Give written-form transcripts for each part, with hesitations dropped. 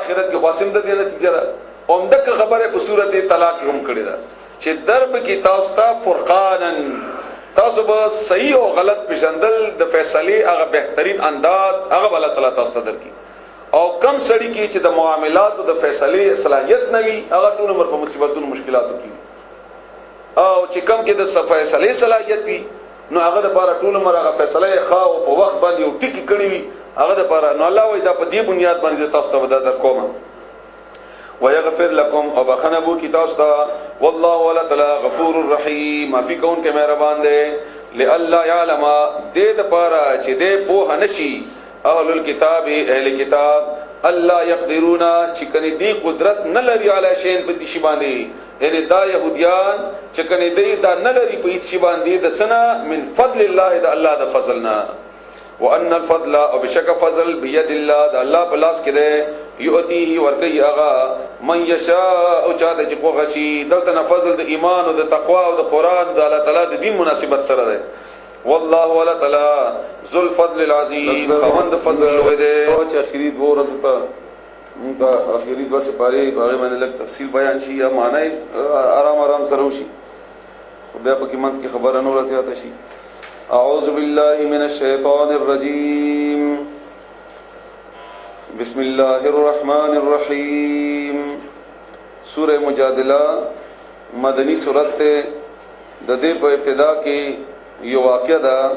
آخرت کې خاصم د دې نتیجه ده اومدک خبره په صورت طلاق هم کړی ده چې درب کې تاسو ته فرقانن تاسو به صحیح او غلط پېژندل د فیصله هغه بهترین انداز هغه الله تعالی تاسو ته درکړي او کم سړی کې چې د معاملات او د فیصله صلاحیت نوي هغه ټول عمر په مصیبتونو مشکلاتو کې او چې کم کې د فیصله صلاحیت وي نو هغه د لپاره ټول عمر هغه فیصله خاو په وخت باندې یو ټکی کړی وي هغه د لپاره نو الله وایي دا په دې بنیاد باندې تاسو ته ودا در کوم ويغفر لكم او بخنبو کی تاسو ته والله ولا تعالی غفور الرحیم معافی کون کې مهربان دی لالا يعلم دې د پاره چې دې په هنشي اهل الكتاب اهل کتاب الله يقدرون چې کني دی قدرت نه لري علی شین په شی باندې یعنی دا يهوديان چې کني دی دا نه لري په شی باندې د سنا من فضل الله د الله د فضلنا وان الفضل او بشک فضل بيد الله د الله په لاس کې دی يؤتيه ورکي اغا من يشاء او چاته چې خوښي دلته فضل د ایمان او د تقوا او د قران د الله تعالی د دین مناسبت سره ده والله ولا تعالی ذو الفضل العظیم خوند فضل وده او چې اخیری دو ورځې ته دا اخیری دو سپاره هغه باندې لږ تفصیل بیان شي یا معنی آرام سره وشي بیا په کې منځ کې خبره نور زیاته شي اعوذ بالله من الشیطان الرجیم بسم الله الرحمن الرحیم سورہ مجادلہ مدنی سورت د دې په ابتدا کې یو واقعه ده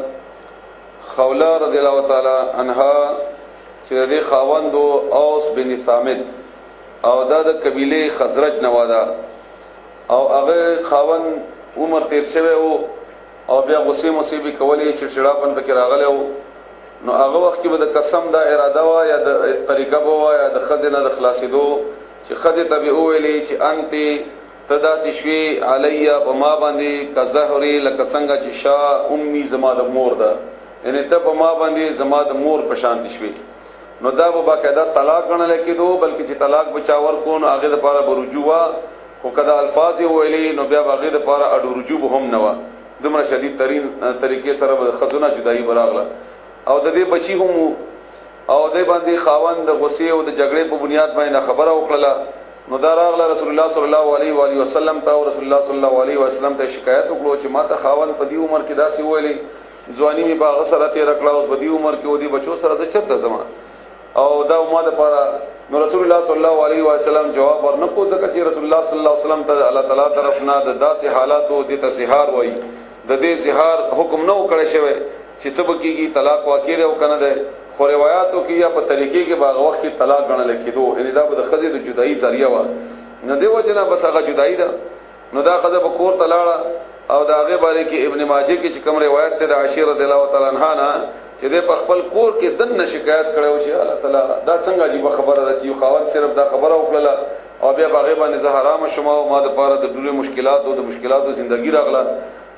خوله رضی الله تعالی عنها چې د خاوند اوس بن ثابت او د قبیله خزرج نوادا او هغه خاوند عمر تیر شوی او بیا غصه مصیبه کولې چې چړاپن پکې راغله نو هغه وخت کې به د قسم د اراده وا یا د طریقه وا یا د خزنه د خلاصېدو چې خزه تبع ویلې چې انت تدا شوي علیا په ما باندې کزهري لک څنګه چې شا امي زما د مور ده یعنی ته په ما باندې زما د مور په شانت شوي نو دا به باقاعده طلاق غنل کېدو بلکې چې طلاق بچاور کو نو هغه د لپاره برجوا خو کدا الفاظ ویلې نو بیا هغه د لپاره اډو رجوع هم نه و دومره شدید ترين طریقې سره خزونه جدایي براغله او د دې بچي هم او د باندې خاوند د غصې او د جګړې په بنیاد باندې خبره وکړه نو دا راغله رسول الله صلی الله علیه و علیه وسلم ته او رسول الله صلی الله علیه وسلم ته شکایت وکړو چې ماته خاوند په دې عمر کې داسې ویلې ځواني می باغ سره تیر کړه او په دې عمر کې ودی بچو سره زه چرته زما او دا ما د پاره نو رسول الله صلی الله علیه وسلم جواب ورنکو ځکه چې رسول الله صلی الله علیه وسلم ته الله تعالی طرف نه د داسې حالاتو د تسهار وای د دې زهار حکم نو کړی شوی چې سبا کېږي طلاق واقع دی او کنه ده خو روایتو کې یا په طریقې کې باغ وخت کې طلاق غنل کېدو ان دا د خزې د جدایي ذریعہ و نه دی وجنه بس هغه جدایي ده نو دا خزه په کور تلاړه او دا هغه باره کې ابن ماجه کې چې کوم روایت ته د عائشہ رضی الله تعالی عنها نه چې د خپل کور کې دنه شکایت کړو چې الله تعالی دا څنګه عجیب خبره ده چې خاوند صرف دا خبره وکړه او بیا هغه باندې زه حرام شوم او ما د پاره د ډېر مشکلات او د مشکلاتو ژوندۍ راغله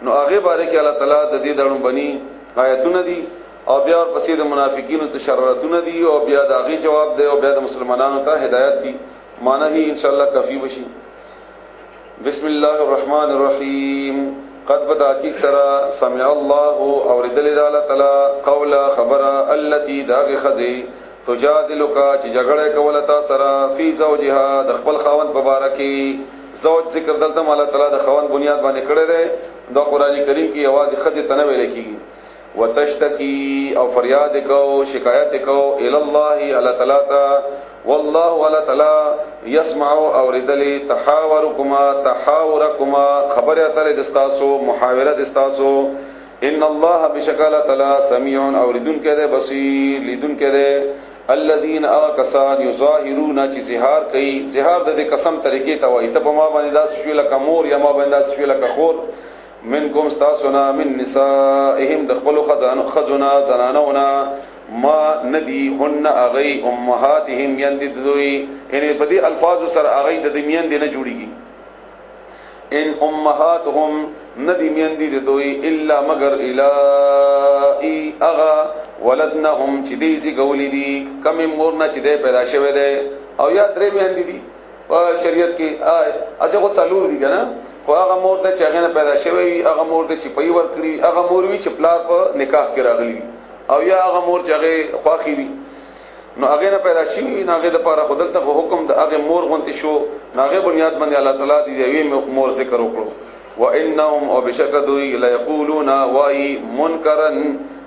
نو هغه باره کې الله تعالی د دې دړم بني آیتونه دي او بیا پسې د منافقینو ته شرارتونه دي او بیا د هغه جواب دی او بیا د مسلمانانو ته هدایت دي معنی هی ان شاء الله کافی بشي بسم الله الرحمن الرحیم قد بدا کی سرا سمع الله اوردل الله تعالی قول خبر التي داغ خذي تجادلک چې جګړه کوله تا سرا فی زوجها د خپل خاوند مبارکی زوج ذکر دلته الله تعالی د خاوند بنیاد باندې کړی دی د قران کریم کې आवाज خذ تنوي لیکيږي وتشتکی او فریاد کو شکایت کو ال الله الله تعالی والله ولا تعالی يسمع اوردلی تحاوركما خبر اتل دستاسو محاوره دستاسو ان الله بشکل تعالی سميع اوردن کده بصیر لیدن کده الذين اكسان يظاهرون چې زهار کوي زهار د قسم طریقې ته وایي ته په ما باندې داس شوی لکه مور یا ما باندې داس شوی لکه خور منکم استاسنا من نسائهم دخلوا خزنا زنانونا ما ندی هن اغي امهاتهم ينددوي یعنی په دې الفاظ سره اغي د دمین دي نه جوړيږي ان امهاتهم ندی مین دي دوی الا مگر الای اغا ولدنهم چې دې سي غولې دي کم مور نه چې دې پیدا شوه ده او یا درې مین دي په شریعت کې اسه خو څلور دي کنه خو هغه مور ته چې هغه نه پیدا شوه وي هغه مور ته چې پي ور کړی هغه مور وی چې پلار په نکاح کې راغلی او یا هغه مور چې هغه خواخي وي نو هغه نه پیدا شي نه هغه د پاره خدل ته حکم د هغه مور غونتی شو هغه بنیاد باندې الله تعالی دی وی مور ذکر وکړو وانهم او بشکدو لا یقولون وای منکرا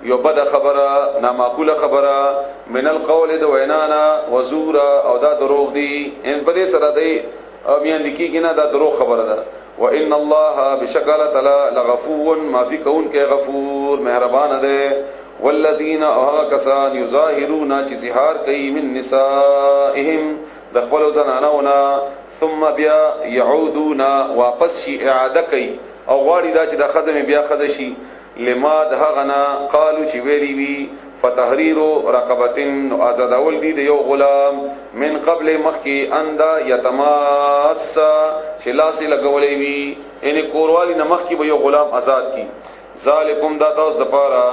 یبد خبره نامعقوله خبره من القول د وینانا وزورا او دا دروغ دی ان په دې سره دی میان دکی کینا دا دروغ خبره ده وان الله بشکل تعالی لغفور معفی کون کې غفور مهربان ده والذین کسان یظاهرون چې زهار کوي من نسائهم د خپل زنانونا ثم بیا يعودون واپس شي اعاده کوي او غواړي دا چې د خزم بیا خزه شي لما دهغنا قالوا چې ویلی وی فتحرير رقبه آزاد اول دي د یو غلام من قبل مخکی اندا یتماس چې لاس لګولې وی ان کوروالی نمخ کی به یو غلام آزاد کی ذالکم دا تاسو د پاره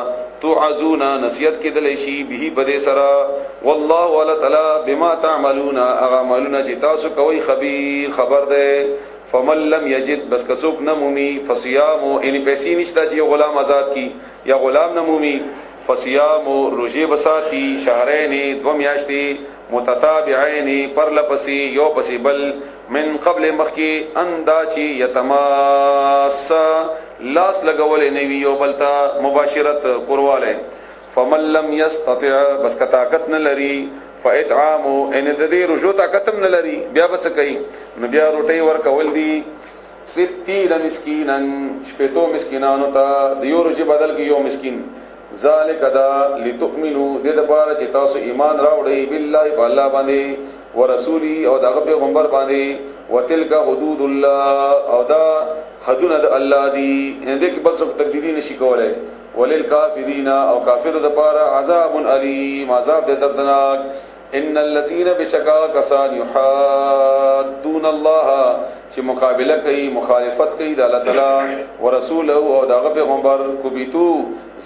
توعزون نصیحت کې دلې شي به بده سرا والله ولا تعالی بما تعملون اعمالنا چې تاسو کوي خبير خبر ده فمن لم يجد بس کڅوک نمومي فصيام ان پیسې نشتا چې غلام آزاد کی یا غلام نمومي فصيام روزه بساتی شهرين دو میاشتي متتابعين پر لپسي یو پسې بل من قبل مخکی اندا چې یتماس لاس لګول نه وی یو بلتا مباشرت قرواله فمن لم يستطع بس کا طاقت نه لري فاطعام ان د دې رجو طاقت نه لري بیا بس کوي نو بیا روټي ور کول دي 60 مسکینن شپېتو مسکینانو ته د یو رجو بدل کې یو مسکین ذالک دا لتؤمنو د لپاره چې تاسو ایمان راوړئ بالله بالله باندې ورسولي او دغه پیغمبر باندې وتلک حدود الله او دا حدود الله دی ان دې کې بل څه تقدیری نشي کولای وللکافرین او کافر د لپاره عذاب الیم عذاب دردناک ان الذين بشکا کسان یحادون الله چې مقابله کوي مخالفت کوي د الله تعالی ورسول او دغه پیغمبر کوبیتو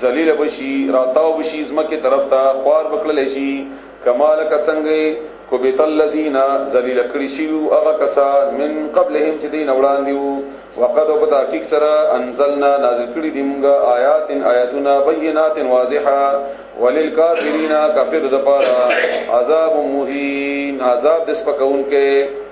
ذلیل بشي راتاو بشي زمکه طرف ته خوار بکړل شي کمال کڅنګ کوبیت الذين ذلیل کړي شي هغه کسان من قبلهم چې دین وړاندې وقد وبتحقیق سره انزلنا نازل کړي دیمغه آیاتنا بینات واضحه وللکافرین کافر دپاره عذاب مهین عذاب دس پکون کې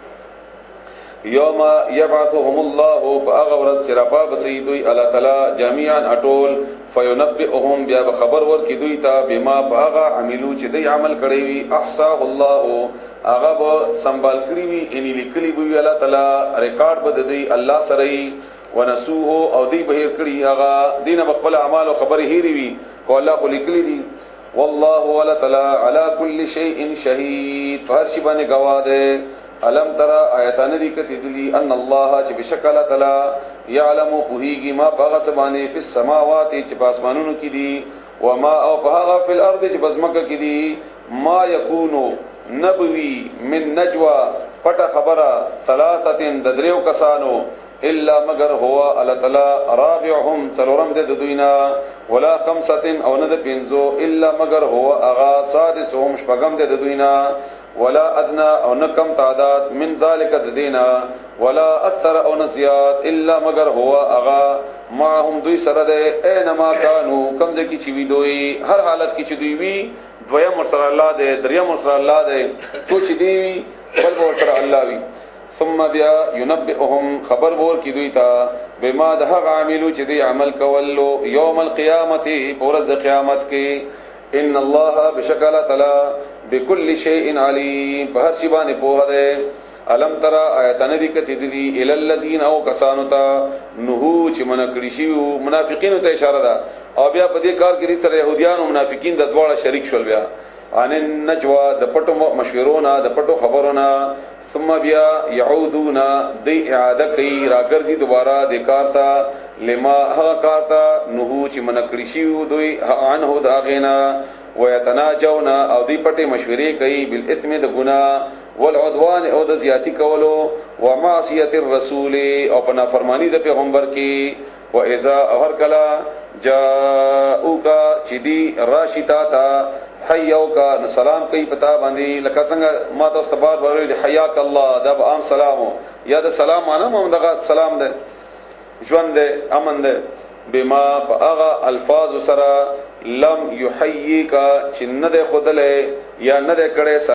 یوم یبعثهم الله فاغورت شرفا بسیدوی الله تعالی جميعا اټول فینبئهم بیا خبر ور کی دوی ته بما باغ عملو چې دی عمل کړی وی احصاه الله هغه به سنبال کړی وی ان لیکلی وی الله تعالی ریکارډ بد دی الله سره ونسوه او دی بهیر کړی هغه دین خپل اعمال او خبر هیری وی کو الله خو لیکلی دی والله ولا تعالی علی کل شیء شهید هر شی باندې گواه ده علم ترى آیاتان دی کتی دلی ان الله چې بشکل تعالی یعلم پوهیږي ما باغ سبانه فی السماوات چې پاسمانونو کې دي و ما او باغ فی الارض چې بزمکه کې دي ما یکونو نبوی من نجوا پټه خبره ثلاثه د دریو کسانو الا مگر هو الله تعالی رابعهم څلورم د دوینا ولا خمسه او نه د پنځو الا مگر هو اغا سادسهم شپږم د دوینا ولا ادنى او نکم تعداد من ذلك الدين ولا اكثر او نزيات الا مگر هو اغا معهم دوی سره ده اينما كانوا کم ځکه چې وی دوی هر حالت کې چې دوی وی دویم سره الله ده دریم سره الله ده تو چې دی وی بل سره الله وی ثم بیا ينبئهم خبر ور کی دوی تا بما ده عاملو چې دی عمل کولو یوم القیامت پورز د قیامت کې ان الله بشکل تعالی بكل شيء عليم بهر شی باندې په ده علم ترى آیاتن دي کتی دي ال الذين او کسانتا نهو چې منکړي شي منافقین ته اشاره ده او بیا په دې کار کې سره يهوديان او منافقین د دواړه شریک شول بیا ان النجوا د پټو مشورونه د پټو خبرونه ثم بیا يعودون دی اعاده کوي راګرځي دوباره د کارتا لما هغه کارتا نهو چې منکړي شي دوی عنه دا غینا ويتناجون او دی پټي مشورې کوي بالاثم د ګناه والعدوان او د زیاتی کولو ومعصیت الرسول او په نافرمانی د پیغمبر کې واذا اور کلا جاءوک چدی راشتا تا حیوکا سلام کوي پتا باندې لکه څنګه ما تاسو ته بار بار حیاک الله دا عام سلامو یا د سلام معنا هم دغه سلام ده ژوند ده امن ده بما اغا الفاظ سرا لم يحييك چنه خدله یا نه کړي